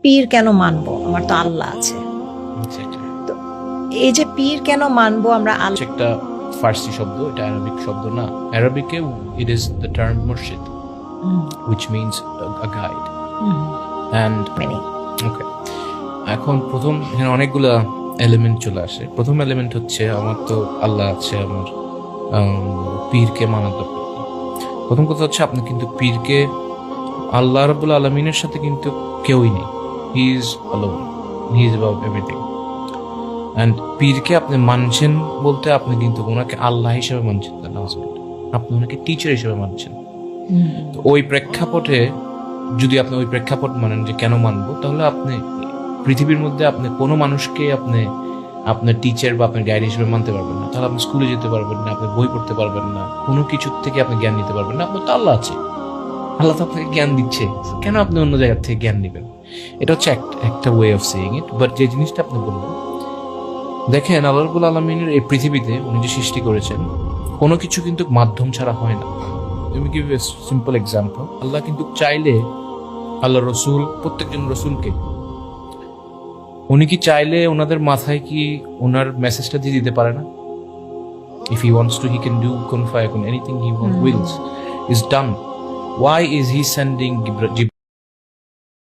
পীর কেন মানবো, আমার তো আল্লাহ আছে। তো এই যে পীর কেন মানবো আমরা আল্লাহ, একটা ফার্সি শব্দ, এটা আরবিক শব্দ না। আরবিকে ইট ইজ দ্য টার্ম মুর্শিদ, which means a guide. And মানে ওকে, এখন প্রথম এখানে অনেকগুলা এলিমেন্ট চলে আসে। প্রথম এলিমেন্ট হচ্ছে আমার তো আল্লাহ আছে, আমার পীরকে মানা দরকার। প্রথম কথা হচ্ছে আপনি কিন্তু পীরকে, আল্লাহ রাব্বুল আলামিনের সাথে কিন্তু কেউই নেই। He is alone, he is about everything. And পীরকে আপনি মানছেন বলতে আপনি কিন্তু ওনাকে আল্লাহ হিসেবে মানছেন না, আপনি ওনাকে টিচার হিসেবে মানছেন। তো ওই প্রেক্ষাপটে যদি আপনি ওই প্রেক্ষাপট মানেন যে কেন মানবো, তাহলে আপনি পৃথিবীর মধ্যে আপনি কোনো মানুষকে আপনি আপনার টিচার বা আপনার গাইড হিসেবে মানতে পারবেন না। তাহলে আপনি স্কুলে যেতে পারবেন না, আপনি বই পড়তে পারবেন না, কোনো কিছুর থেকে আপনি জ্ঞান নিতে পারবেন না। আপনার তো আল্লাহ আছে, আল্লাহ তো আপনাকে জ্ঞান দিচ্ছে, কেন আপনি অন্য জায়গার থেকে জ্ঞান নেবেন? এটা হচ্ছে একটা ওয়ে অফ সেয়িং ইট। বাট যে জিনিসটা আপনি বললেন, দেখেন আল্লাহ রাব্বুল আলামিনের এই পৃথিবীতে উনি যে সৃষ্টি করেছেন, কোনো কিছু কিন্তু মাধ্যম ছাড়া হয় না। তুমি গিভ এ সিম্পল এক্সাম্পল, আল্লাহ কিন্তু চাইলে, আল্লাহ রসুল, প্রত্যেকজন রসুলকে উনি কি চাইলে ওনাদের মাথায় কি ওনার মেসেজটা দিয়ে দিতে পারে না? If he wants to, he can do কুন ফায়াকুন, anything he wills is done. Why is he sending